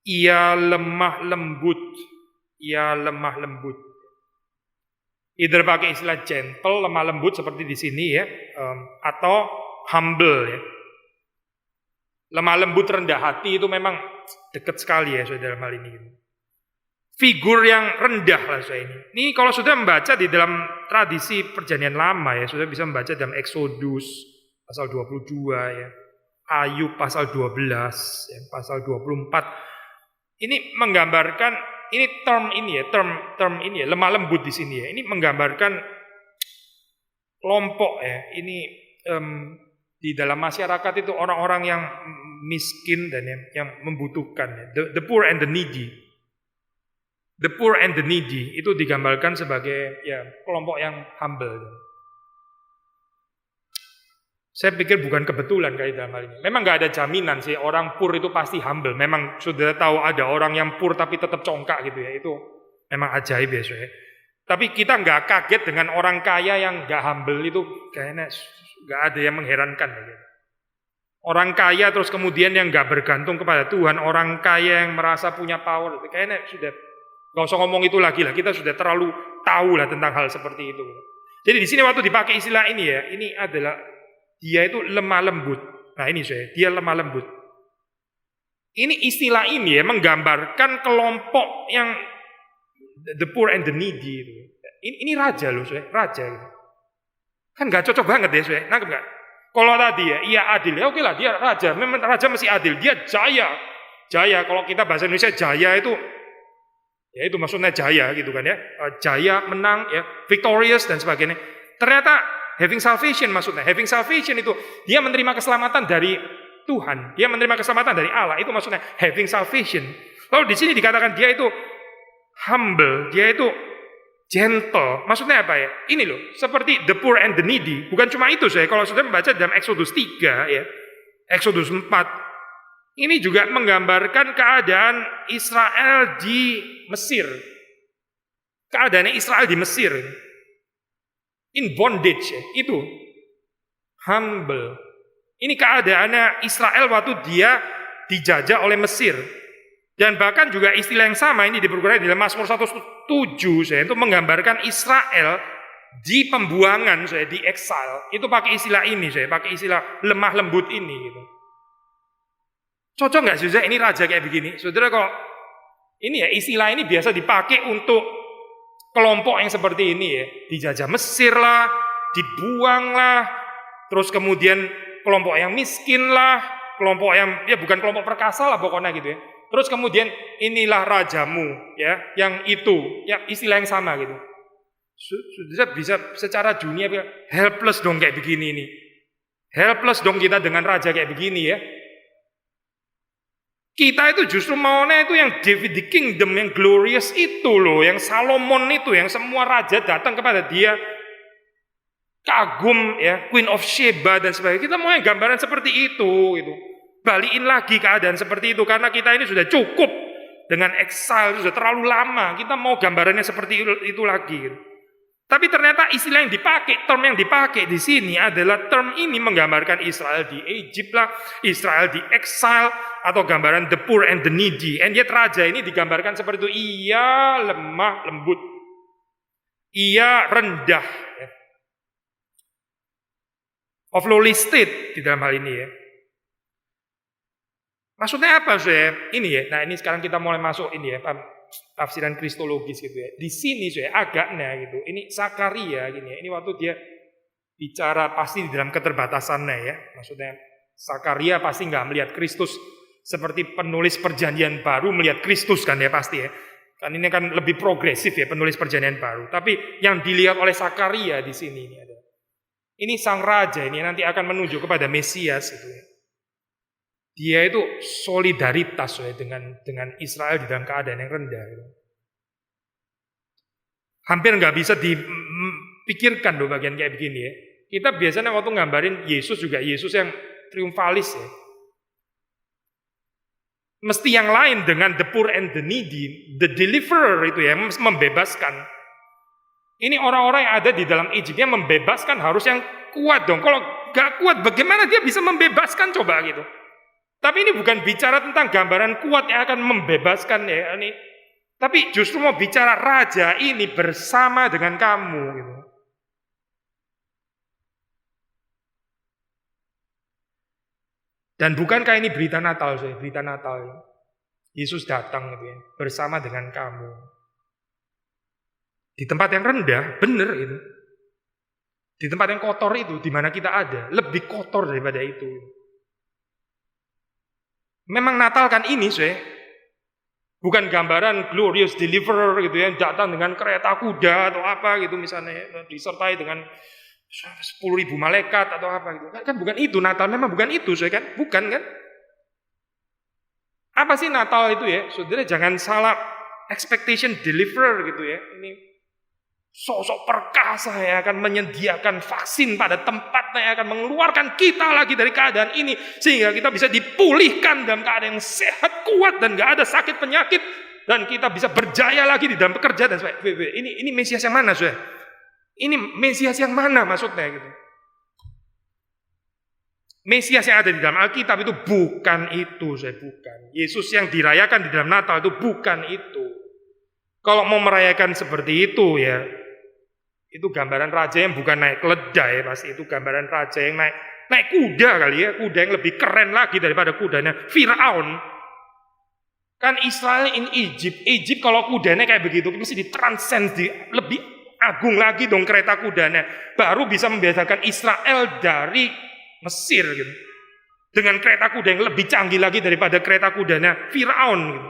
ia lemah lembut. Ia lemah lembut. Either pakai istilah gentle, lemah lembut seperti di sini ya, atau humble ya. Lemah lembut, rendah hati itu memang dekat sekali ya saudara dalam hal ini. Figur yang rendah lah saya ini. Ini kalau sudah membaca di dalam tradisi perjanjian lama ya, sudah bisa membaca dalam Exodus pasal 22 ya, Ayub pasal 12 ya, pasal 24. Ini menggambarkan term ini ya, lemah lembut di sini ya. Ini menggambarkan kelompok ya. Ini di dalam masyarakat itu orang-orang yang miskin dan yang membutuhkan, the poor and the needy. The poor and the needy itu digambarkan sebagai ya kelompok yang humble. Saya pikir bukan kebetulan kali dalam hal ini. Memang nggak ada jaminan sih orang poor itu pasti humble. Memang sudah tahu ada orang yang poor tapi tetap congkak gitu ya. Itu memang ajaib ya. Tapi kita nggak kaget dengan orang kaya yang nggak humble itu, kayaknya nggak ada yang mengherankan. Orang kaya terus kemudian yang nggak bergantung kepada Tuhan, orang kaya yang merasa punya power, kayaknya sudah nggak usah ngomong itu lagi lah. Kita sudah terlalu tahu lah tentang hal seperti itu. Jadi di sini waktu dipakai istilah ini ya, ini adalah dia itu lemah lembut. Nah ini dia lemah lembut. Ini istilah ini ya menggambarkan kelompok yang the poor and the needy. Ini raja loh, raja. Kan nggak cocok banget ya, nangkep nggak? Kalau tadi ya, iya adil ya, oke lah dia raja, memang raja mesti adil, dia jaya. Jaya, kalau kita bahasa Indonesia jaya itu, ya itu maksudnya jaya gitu kan ya, jaya, menang, ya, victorious dan sebagainya. Ternyata having salvation maksudnya, having salvation itu dia menerima keselamatan dari Tuhan, dia menerima keselamatan dari Allah, itu maksudnya having salvation. Lalu di sini dikatakan dia itu humble, dia itu gentle. Maksudnya apa ya? Ini loh, seperti the poor and the needy. Bukan cuma itu saya, kalau sudah membaca dalam Exodus 3 ya, Exodus 4, ini juga menggambarkan keadaan Israel di Mesir. Keadaannya Israel di Mesir. In bondage ya, itu humble. Ini keadaannya Israel waktu dia dijajah oleh Mesir. Dan bahkan juga istilah yang sama ini dipergunakan dalam Mazmur 107 saya itu menggambarkan Israel di pembuangan saya di exile. Itu pakai istilah ini saya, pakai istilah lemah lembut ini gitu. Cocok nggak sih ini raja kayak begini? Saudara kalau ini ya istilah ini biasa dipakai untuk kelompok yang seperti ini ya, dijajah Mesir lah, dibuang lah, terus kemudian kelompok yang miskin lah, kelompok yang ya bukan kelompok perkasa lah pokoknya gitu ya. Terus kemudian inilah rajamu ya, yang itu, ya istilah yang sama gitu. Sudah bisa secara dunia helpless dong kayak begini ini. Helpless dong kita dengan raja kayak begini ya. Kita itu justru maunya itu yang David the Kingdom, yang glorious itu loh, yang Salomon itu, yang semua raja datang kepada dia. Kagum ya, Queen of Sheba dan sebagainya. Kita mau yang gambaran seperti itu gitu. Balikin lagi keadaan seperti itu karena kita ini sudah cukup dengan exile, sudah terlalu lama. Kita mau gambarannya seperti itu lagi. Gitu. Tapi ternyata istilah yang dipakai, term yang dipakai di sini adalah term ini menggambarkan Israel di Egypt lah, Israel di exile atau gambaran the poor and the needy. And yet raja ini digambarkan seperti itu. Ia lemah lembut, ia rendah, ya. Of lowly state di dalam hal ini ya. Maksudnya apa saya? Ini ya. Nah ini sekarang kita mulai masuk ini ya, tafsiran kristologis gitu ya. Di sini saya agaknya gitu. Ini Zakaria gini ya. Ini waktu dia bicara pasti di dalam keterbatasannya ya. Maksudnya Zakaria pasti nggak melihat Kristus seperti penulis perjanjian baru melihat Kristus kan ya pasti ya. Kan ini kan lebih progresif ya penulis perjanjian baru. Tapi yang dilihat oleh Zakaria di sini ini ada. Ini sang raja ini nanti akan menuju kepada Mesias gitu ya. Dia itu solidaritas ya, dengan Israel di dalam keadaan yang rendah. Gitu. Hampir nggak bisa dipikirkan loh bagian kayak begini ya. Kita biasanya waktu nggambarin Yesus juga Yesus yang triumfalis ya. Mesti yang lain dengan the poor and the needy, the deliverer itu ya, membebaskan. Ini orang-orang yang ada di dalam Egypt yang membebaskan harus yang kuat dong. Kalau nggak kuat bagaimana dia bisa membebaskan coba gitu. Tapi ini bukan bicara tentang gambaran kuat yang akan membebaskan ya ini. Tapi justru mau bicara raja ini bersama dengan kamu gitu. Dan bukankah ini berita Natal, saya? Berita Natal. Yesus datang gitu ya, bersama dengan kamu. Di tempat yang rendah, benar itu. Di tempat yang kotor itu, di mana kita ada, lebih kotor daripada itu. Memang Natal kan ini, saya. Bukan gambaran glorious deliverer gitu ya, datang dengan kereta kuda atau apa gitu misalnya, disertai dengan 10.000 malaikat atau apa gitu. Kan bukan itu Natal, memang bukan itu, saya kan? Bukan kan? Apa sih Natal itu ya? Saudara jangan salah expectation deliverer gitu ya. Ini sosok perkasa yang akan menyediakan vaksin pada tempatnya, yang akan mengeluarkan kita lagi dari keadaan ini sehingga kita bisa dipulihkan dalam keadaan yang sehat, kuat dan gak ada sakit penyakit dan kita bisa berjaya lagi di dalam pekerjaan dan sebagainya. Ini Mesias yang mana, saudara? Ini Mesias yang mana maksudnya gitu? Mesias yang ada di dalam Alkitab itu bukan itu, saya bukan. Yesus yang dirayakan di dalam Natal itu bukan itu. Kalau mau merayakan seperti itu ya, itu gambaran raja yang bukan naik keledai, pasti itu gambaran raja yang naik kuda kali ya, kuda yang lebih keren lagi daripada kudanya Firaun. Kan Israel in Egypt. Egypt kalau kudanya kayak begitu mesti ditranscend, lebih agung lagi dong kereta kudanya. Baru bisa membedakan Israel dari Mesir gitu. Dengan kereta kuda yang lebih canggih lagi daripada kereta kudanya Firaun gitu.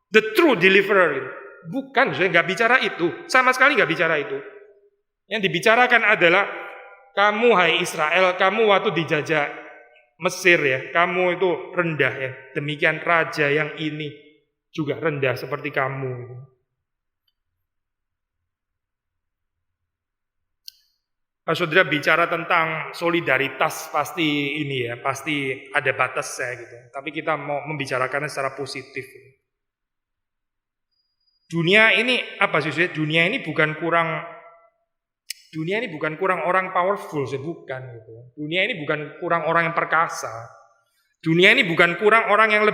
The true deliverer gitu. Bukan, saya nggak bicara itu. Sama sekali nggak bicara itu. Yang dibicarakan adalah kamu hai Israel, kamu waktu dijajah Mesir ya, kamu itu rendah ya. Demikian raja yang ini juga rendah seperti kamu. Kalau saudara bicara tentang solidaritas pasti ini ya, pasti ada batasnya gitu. Tapi kita mau membicarakannya secara positif. Dunia ini apa sih? Dunia ini bukan kurang orang powerful, bukan gitu. Dunia ini bukan kurang orang yang perkasa. Dunia ini bukan kurang orang yang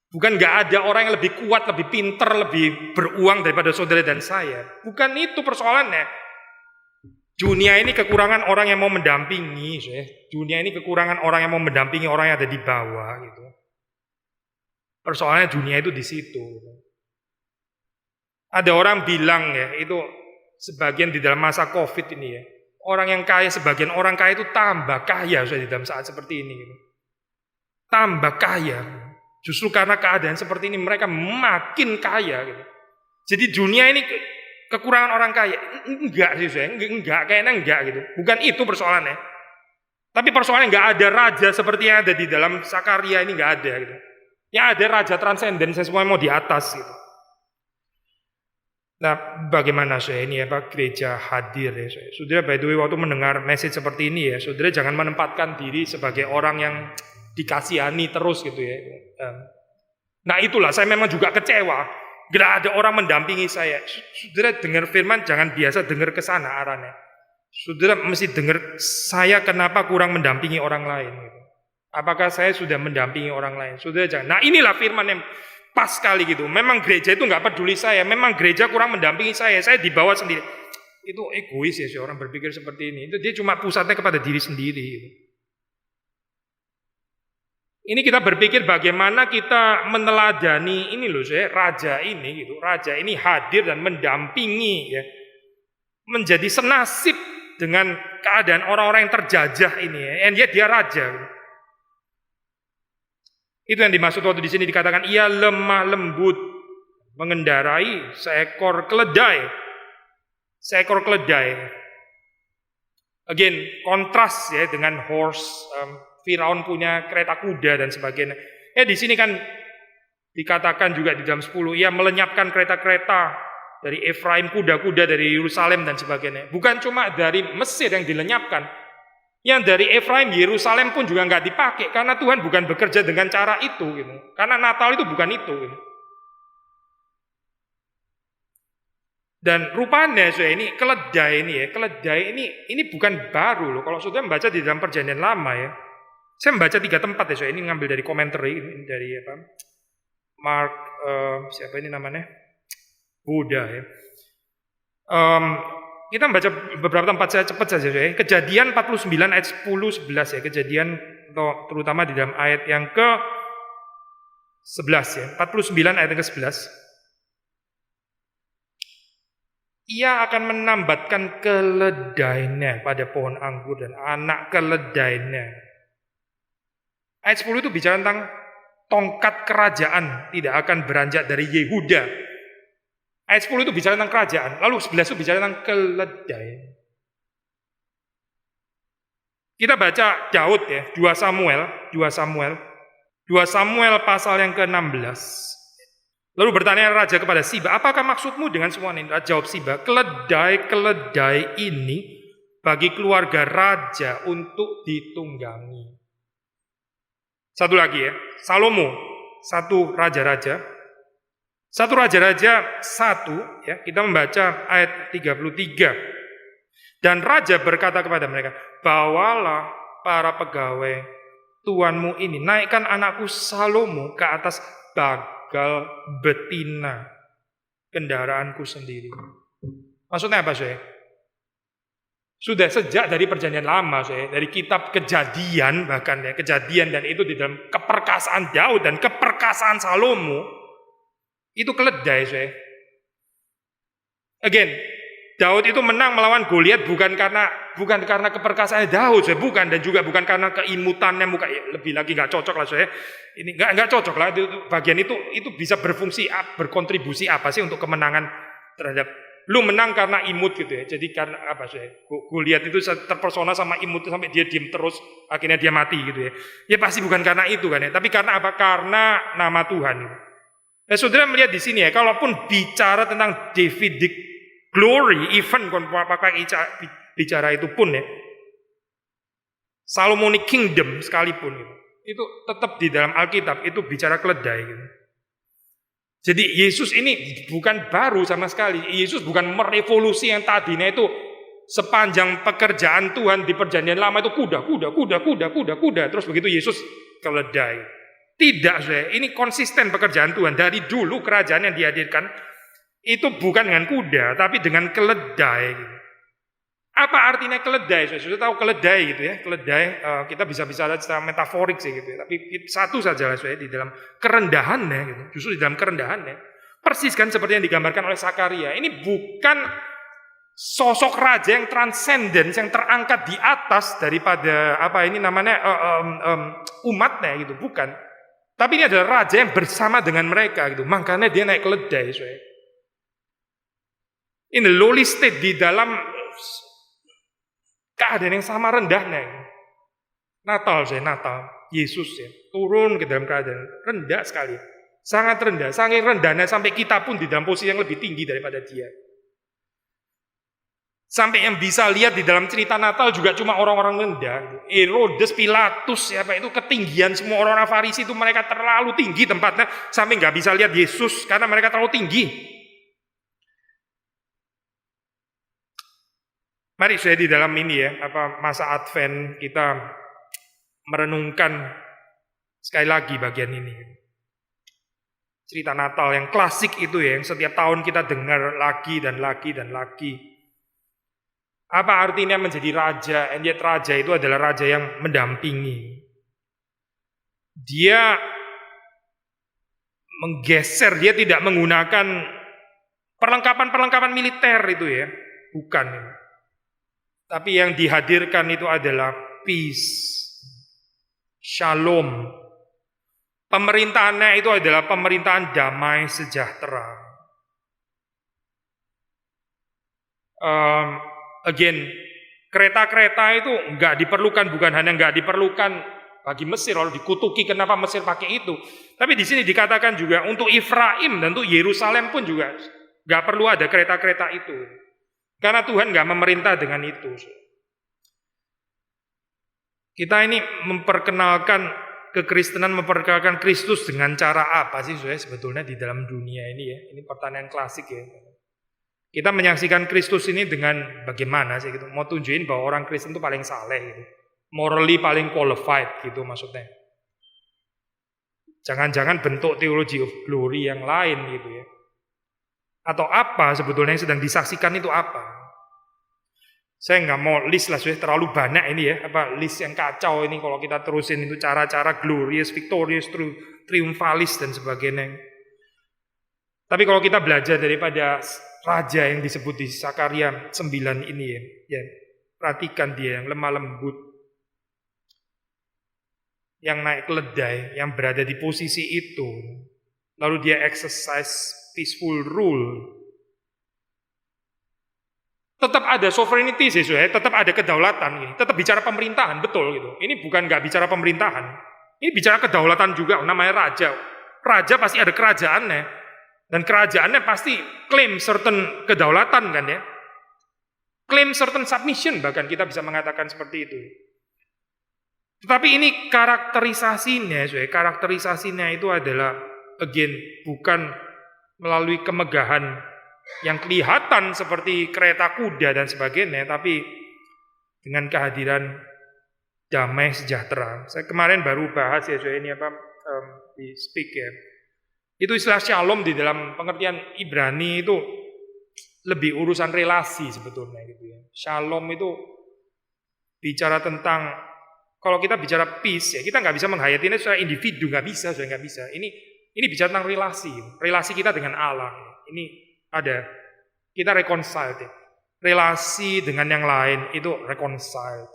bukan nggak ada orang yang lebih kuat, lebih pinter, lebih beruang daripada saudara dan saya. Bukan itu persoalannya. Dunia ini kekurangan orang yang mau mendampingi. Dunia ini kekurangan orang yang mau mendampingi orang yang ada di bawah gitu. Persoalannya dunia itu di situ. Ada orang bilang ya, itu sebagian di dalam masa COVID ini ya, orang yang kaya, sebagian orang kaya itu tambah kaya di dalam saat seperti ini. Gitu. Tambah kaya. Justru karena keadaan seperti ini mereka makin kaya. Gitu. Jadi dunia ini kekurangan orang kaya. Enggak sih saya, kayaknya enggak gitu. Bukan itu persoalannya. Tapi persoalannya enggak ada raja seperti yang ada di dalam Sakaria ini, enggak ada gitu. Yang ada raja transenden, saya semua mau di atas gitu. Nah, bagaimana saya ini ya Pak, gereja hadir ya saya. Saudara, by the way, waktu mendengar message seperti ini ya, saudara jangan menempatkan diri sebagai orang yang dikasihani terus gitu ya. Nah itulah, saya memang juga kecewa. Gak ada orang mendampingi saya. Saudara dengar firman, jangan biasa dengar ke sana arahnya. Saudara mesti dengar saya kenapa kurang mendampingi orang lain. Gitu. Apakah saya sudah mendampingi orang lain? Saudara jangan. Nah inilah firman yang pas sekali gitu. Memang gereja itu nggak peduli saya. Memang gereja kurang mendampingi saya. Saya dibawa sendiri. Itu egois ya orang berpikir seperti ini. Itu dia cuma pusatnya kepada diri sendiri. Gitu. Ini kita berpikir bagaimana kita meneladani ini loh saya, raja ini gitu. Raja ini hadir dan mendampingi ya. Menjadi senasib dengan keadaan orang-orang yang terjajah ini ya. And yet dia raja. Gitu. Itu yang dimaksud waktu di sini dikatakan ia lemah lembut mengendarai seekor keledai. Seekor keledai. Again, kontras ya dengan horse. Firaun punya kereta kuda dan sebagainya. Di sini kan dikatakan juga di dalam 10, ia melenyapkan kereta-kereta dari Efraim, kuda-kuda dari Yerusalem dan sebagainya. Bukan cuma dari Mesir yang dilenyapkan. Yang dari Efraim, Yerusalem pun juga nggak dipakai karena Tuhan bukan bekerja dengan cara itu gitu. Karena Natal itu bukan itu gitu. Dan rupanya ini keledai ini bukan baru loh. Kalau sudah membaca di dalam Perjanjian Lama ya. Saya membaca 3 tempat ya, ini ngambil dari komentar dari apa? Mark siapa ini namanya? Buddha ya. Kita membaca beberapa tempat, saya cepat saja ya. Kejadian 49 ayat 10 11 ya. Kejadian terutama di dalam ayat yang ke 11 ya. 49 ayat yang ke 11. Ia akan menambatkan keledainya pada pohon anggur dan anak keledainya. Ayat 10 itu bicara tentang tongkat kerajaan tidak akan beranjak dari Yehuda. Ayat 10 itu bicara tentang kerajaan. Lalu 11 itu bicara tentang keledai. Kita baca Daud ya, 2 Samuel pasal yang ke-16. Lalu bertanya raja kepada Siba, apakah maksudmu dengan semua ini? Raja jawab Siba, keledai ini bagi keluarga raja untuk ditunggangi. Satu lagi ya, Salomo, 1 Raja-Raja 1 ya, kita membaca ayat 33. Dan raja berkata kepada mereka, bawalah para pegawai tuanmu ini, naikkan anakku Salomo ke atas bagal betina kendaraanku sendiri. Maksudnya apa saya? Sudah sejak dari Perjanjian Lama dari kitab Kejadian bahkan ya, Kejadian dan itu di dalam keperkasaan Daud dan keperkasaan keperkasaan Salomo itu keledai, saya. Again, Daud itu menang melawan Goliat bukan karena keperkasaan Daud, saya, bukan, dan juga bukan karena keimutannya, lebih lagi nggak cocok lah, saya. Ini nggak cocok lah, bagian itu bisa berkontribusi apa sih untuk kemenangan terhadap lu menang karena imut gitu ya. Jadi karena apa sih? Goliat itu terpersona sama imut sampai dia diem terus, akhirnya dia mati gitu ya. Ya pasti bukan karena itu kan ya, tapi karena apa? Karena nama Tuhan. Nah, saudara melihat di sini ya, kalaupun bicara tentang Davidic glory, even pakai bicara itu pun ya, Solomonic Kingdom sekalipun gitu, itu tetap di dalam Alkitab itu bicara keledai gitu. Jadi Yesus ini bukan baru sama sekali. Yesus bukan merevolusi yang tadinya itu sepanjang pekerjaan Tuhan di perjanjian lama itu kuda. Terus begitu Yesus keledai. Tidak, saudara. Ini konsisten pekerjaan Tuhan. Dari dulu kerajaan yang dihadirkan itu bukan dengan kuda, tapi dengan keledai. Apa artinya keledai? Sudah tahu keledai gitu ya. Keledai kita bisa bicara secara metaforik sih gitu ya. Tapi satu saja lah saya di dalam kerendahannya gitu. Justru di dalam kerendahannya. Persis kan seperti yang digambarkan oleh Zakaria. Ini bukan sosok raja yang transenden, yang terangkat di atas daripada umatnya gitu, bukan. Tapi ini adalah raja yang bersama dengan mereka gitu. Makanya dia naik keledai, saya. In the lowly state, di dalam keadaan yang sama rendahnya. Natal, Yesus ya, turun ke dalam keadaan rendah sekali. Sangat rendah, saking rendahnya sampai kita pun di dalam posisi yang lebih tinggi daripada dia. Sampai yang bisa lihat di dalam cerita Natal juga cuma orang-orang rendah. Herodes, Pilatus, siapa itu ketinggian semua orang-orang Farisi itu, mereka terlalu tinggi tempatnya sampai nggak bisa lihat Yesus karena mereka terlalu tinggi. Mari saya di dalam ini ya, masa Advent kita merenungkan sekali lagi bagian ini. Cerita Natal yang klasik itu ya, yang setiap tahun kita dengar lagi dan lagi dan lagi. Apa artinya menjadi raja? And yet raja itu adalah raja yang mendampingi. Dia menggeser, dia tidak menggunakan perlengkapan-perlengkapan militer itu ya, bukan. Tapi yang dihadirkan itu adalah peace, shalom. Pemerintahannya itu adalah pemerintahan damai sejahtera. Again, kereta-kereta itu nggak diperlukan, bukan hanya nggak diperlukan bagi Mesir, lalu dikutuki kenapa Mesir pakai itu. Tapi di sini dikatakan juga untuk Efraim dan untuk Yerusalem pun juga nggak perlu ada kereta-kereta itu. Karena Tuhan nggak memerintah dengan itu. Kita ini memperkenalkan kekristenan, memperkenalkan Kristus dengan cara apa sih sebetulnya di dalam dunia ini ya? Ini pertanyaan klasik ya. Kita menyaksikan Kristus ini dengan bagaimana sih gitu? Mau tunjukin bahwa orang Kristen itu paling saleh gitu, morally paling qualified gitu maksudnya. Jangan-jangan bentuk teologi of glory yang lain gitu ya. Atau apa sebetulnya yang sedang disaksikan itu apa? Saya nggak mau list lah, terlalu banyak ini ya, list yang kacau ini kalau kita terusin itu cara-cara glorious, victorious, triumphalis dan sebagainya. Tapi kalau kita belajar daripada raja yang disebut di Zakaria 9 ini ya, perhatikan dia yang lemah lembut, yang naik keledai, yang berada di posisi itu, lalu dia exercise peaceful rule. Tetap ada sovereignty sih, tetap ada kedaulatan ini, tetap bicara pemerintahan, betul gitu. Ini bukan nggak bicara pemerintahan, ini bicara kedaulatan juga, namanya raja. Raja pasti ada kerajaannya, dan kerajaannya pasti claim certain kedaulatan kan ya, claim certain submission, bahkan kita bisa mengatakan seperti itu. Tetapi ini karakterisasinya itu adalah again bukan melalui kemegahan yang kelihatan seperti kereta kuda dan sebagainya, tapi dengan kehadiran damai sejahtera. Saya kemarin baru bahas ya ini di speak ya. Itu istilah shalom di dalam pengertian Ibrani itu lebih urusan relasi sebetulnya gitu ya. Shalom itu bicara tentang, kalau kita bicara peace ya, kita nggak bisa menghayatinya secara individu, nggak bisa. Ini Ini bicara tentang relasi kita dengan Allah. Ini ada, kita reconciled ya. Relasi dengan yang lain itu reconciled.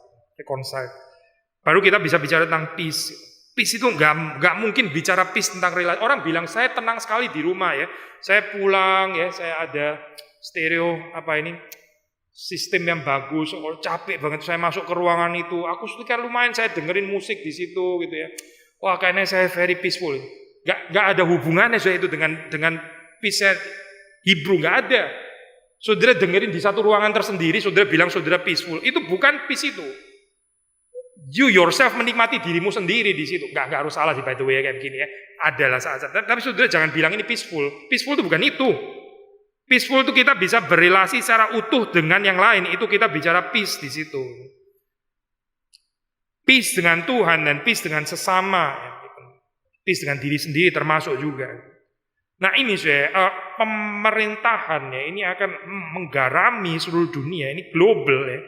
Baru kita bisa bicara tentang peace. Peace itu nggak mungkin bicara peace tentang relasi. Orang bilang saya tenang sekali di rumah ya. Saya pulang ya, saya ada stereo sistem yang bagus. Oh, capek banget saya masuk ke ruangan itu. Akustiknya lumayan, saya dengerin musik di situ gitu ya. Wah, kayaknya saya very peaceful. Nggak ada hubungannya saya itu dengan peace Hebrew, nggak ada. Saudara dengerin di satu ruangan tersendiri, saudara bilang saudara peaceful. Itu bukan peace itu. You yourself menikmati dirimu sendiri di situ. Nggak harus salah sih by the way kayak begini ya. Adalah saat-saat. Tapi saudara jangan bilang ini peaceful. Peaceful itu bukan itu. Peaceful itu kita bisa berelasi secara utuh dengan yang lain. Itu kita bicara peace di situ. Peace dengan Tuhan dan peace dengan sesama. Peace dengan diri sendiri termasuk juga. Nah ini pemerintahan ya, ini akan menggarami seluruh dunia, ini global ya,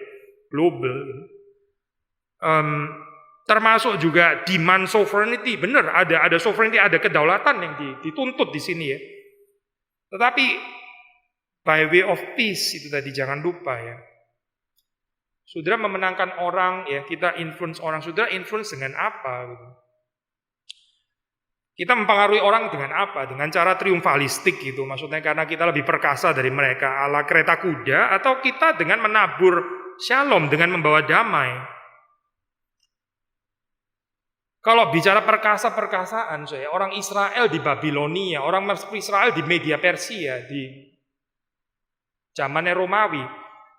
global. Termasuk juga demand sovereignty, benar ada sovereignty, ada kedaulatan yang dituntut di sini ya. Tetapi by way of peace itu tadi jangan lupa ya. Saudara memenangkan orang ya, kita influence orang, saudara influence dengan apa gitu. Kita mempengaruhi orang dengan apa? Dengan cara triumfalistik gitu. Maksudnya karena kita lebih perkasa dari mereka ala kereta kuda, atau kita dengan menabur shalom, dengan membawa damai. Kalau bicara perkasa-perkasaan, orang Israel di Babilonia, orang Israel di Media Persia, di zamannya Romawi,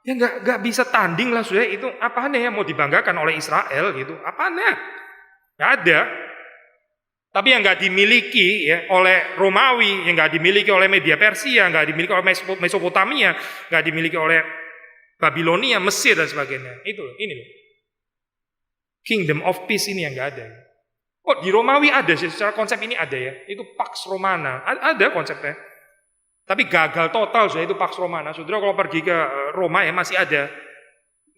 ya nggak bisa tanding lah, itu apanya yang mau dibanggakan oleh Israel gitu? Apanya? Nggak ada. Tapi yang nggak dimiliki ya oleh Romawi, yang nggak dimiliki oleh Media Persia, nggak dimiliki oleh Mesopotamia, nggak dimiliki oleh Babilonia, Mesir dan sebagainya. Ini loh. Kingdom of Peace ini yang nggak ada. Oh di Romawi ada sih, secara konsep ini ada ya. Itu Pax Romana, ada konsepnya. Tapi gagal total itu Pax Romana. Saudara kalau pergi ke Roma ya masih ada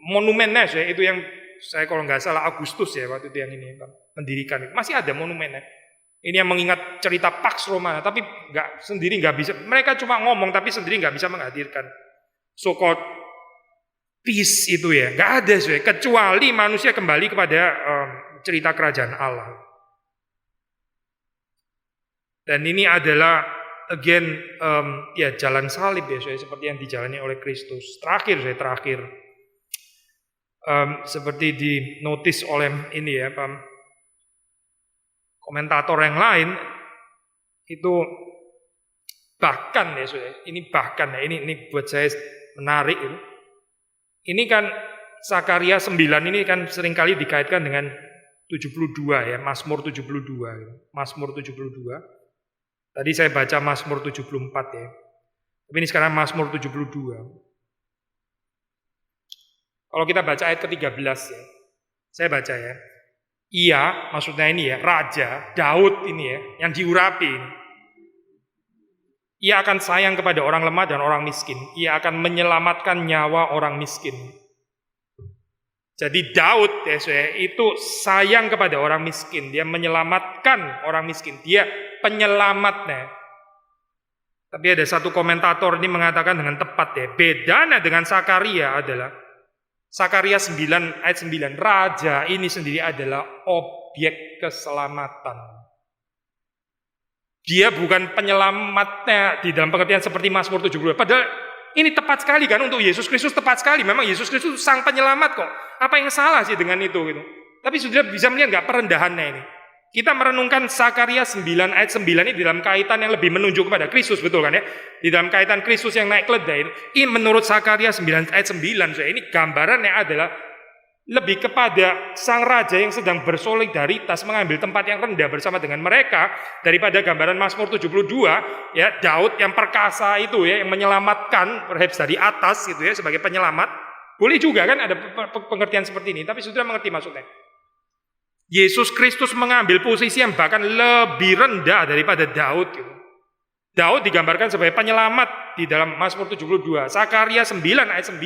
monumennya itu yang saya kalau nggak salah Agustus ya waktu itu yang ini mendirikan. Masih ada monumennya. Ini yang mengingat cerita Pax Romana, tapi sendiri nggak bisa. Mereka cuma ngomong, tapi sendiri nggak bisa menghadirkan so-called peace itu ya. Nggak ada kecuali manusia kembali kepada cerita kerajaan Allah. Dan ini adalah again ya jalan salib ya, seperti yang dijalani oleh Kristus. Terakhir. Seperti di notice oleh ini ya, komentator yang lain itu bahkan ya, ini bahkan ya, ini buat saya menarik itu. Ini kan Sakaria 9 ini kan seringkali dikaitkan dengan 72 ya, Mazmur 72 ya. Mazmur 72. Tadi saya baca Mazmur 74 ya. Tapi ini sekarang Mazmur 72. Kalau kita baca ayat ke-13 ya. Saya baca ya. Ia, maksudnya ini ya, Raja Daud ini ya, yang diurapi ini. Ia akan sayang kepada orang lemah dan orang miskin. Ia akan menyelamatkan nyawa orang miskin. Jadi Daud ya, itu sayang kepada orang miskin. Dia menyelamatkan orang miskin. Dia penyelamatnya. Tapi ada satu komentator ini mengatakan dengan tepat ya. Bedanya dengan Sakaria adalah Sakaria 9 ayat 9, raja ini sendiri adalah objek keselamatan. Dia bukan penyelamatnya di dalam pengertian seperti Mazmur 72. Padahal ini tepat sekali kan untuk Yesus Kristus, tepat sekali. Memang Yesus Kristus sang penyelamat kok. Apa yang salah sih dengan itu gitu. Tapi sudah bisa melihat nggak perendahannya ini. Kita merenungkan Sakaria 9 ayat 9 ini dalam kaitan yang lebih menunjuk kepada Kristus, betul kan ya? Di dalam kaitan Kristus yang naik keledai ini menurut Sakaria 9 ayat 9, ini gambarannya adalah lebih kepada sang raja yang sedang bersolidaritas mengambil tempat yang rendah bersama dengan mereka daripada gambaran Mazmur 72 ya, Daud yang perkasa itu ya, yang menyelamatkan perhaps dari atas gitu ya sebagai penyelamat. Boleh juga kan ada pengertian seperti ini, tapi sudah mengerti maksudnya. Yesus Kristus mengambil posisi yang bahkan lebih rendah daripada Daud. Daud digambarkan sebagai penyelamat di dalam Mazmur 72. Sakaria 9 ayat 9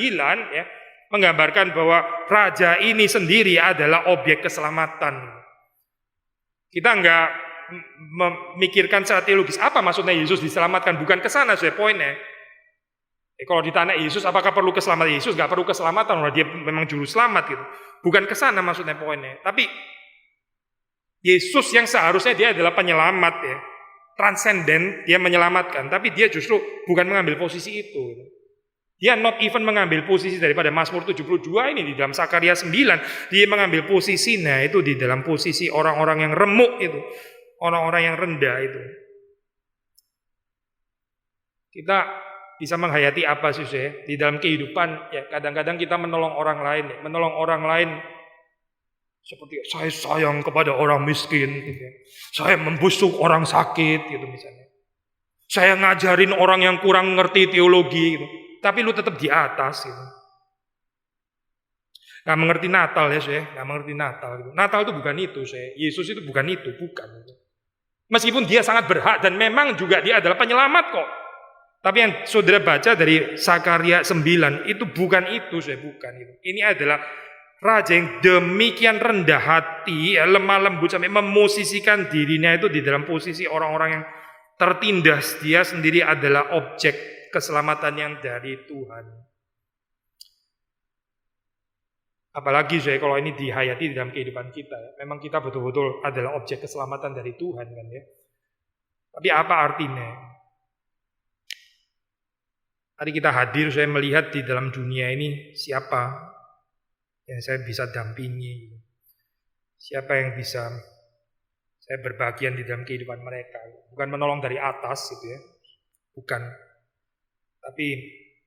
ya, menggambarkan bahwa raja ini sendiri adalah objek keselamatan. Kita memikirkan secara teologis apa maksudnya Yesus diselamatkan, bukan ke sana saya poinnya. Kalau ditanya Yesus apakah perlu keselamatan, Yesus nggak perlu keselamatan, dia memang juru selamat gitu. Bukan ke sana maksudnya poinnya. Tapi Yesus yang seharusnya dia adalah penyelamat ya, transenden, dia menyelamatkan, tapi dia justru bukan mengambil posisi itu. Dia not even mengambil posisi daripada Mazmur 72 ini di dalam Sakaria 9. Dia mengambil posisinya itu di dalam posisi orang-orang yang remuk itu. Orang-orang yang rendah itu. Kita bisa menghayati apa sih ya? Di dalam kehidupan ya kadang-kadang kita menolong orang lain. Ya. Menolong orang lain seperti saya sayang kepada orang miskin. Gitu ya. Saya membusuk orang sakit gitu misalnya. Saya ngajarin orang yang kurang ngerti teologi gitu. Tapi lu tetap di atas gitu. Gak mengerti Natal ya saya, gak mengerti Natal gitu. Natal itu bukan itu saya, Yesus itu bukan itu, bukan. Meskipun dia sangat berhak dan memang juga dia adalah penyelamat kok. Tapi yang saudara baca dari Sakaria 9 itu bukan itu saya, bukan itu. Ini adalah raja yang demikian rendah hati, lemah lembut sampai memosisikan dirinya itu di dalam posisi orang-orang yang tertindas. Dia sendiri adalah objek keselamatan yang dari Tuhan. Apalagi saya kalau ini dihayati di dalam kehidupan kita, ya. Memang kita betul-betul adalah objek keselamatan dari Tuhan kan ya. Tapi apa artinya? Hari kita hadir, saya melihat di dalam dunia ini siapa yang saya bisa dampingi, siapa yang bisa saya berbagian di dalam kehidupan mereka. Bukan menolong dari atas gitu ya, bukan. Tapi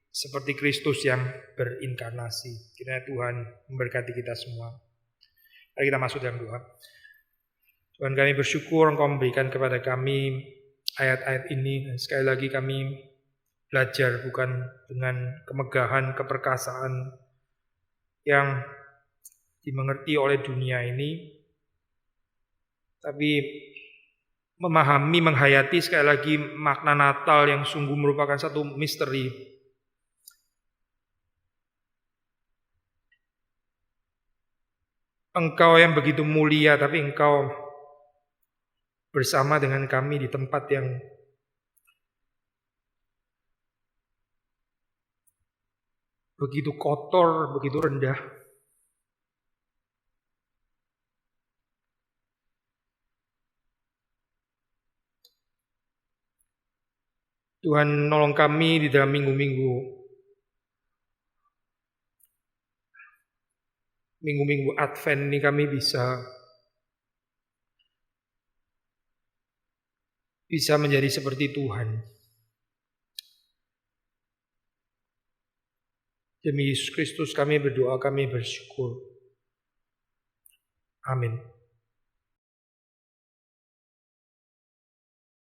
seperti Kristus yang berinkarnasi. Kiranya Tuhan memberkati kita semua. Mari kita masuk dalam doa. Tuhan, kami bersyukur Engkau memberikan kepada kami ayat-ayat ini. Dan sekali lagi kami belajar bukan dengan kemegahan, keperkasaan yang dimengerti oleh dunia ini. Tapi memahami, menghayati sekali lagi makna Natal yang sungguh merupakan satu misteri. Engkau yang begitu mulia, tapi Engkau bersama dengan kami di tempat yang begitu kotor, begitu rendah. Tuhan nolong kami di dalam minggu-minggu Advent ini kami bisa menjadi seperti Tuhan. Demi Yesus Kristus kami berdoa, kami bersyukur. Amin.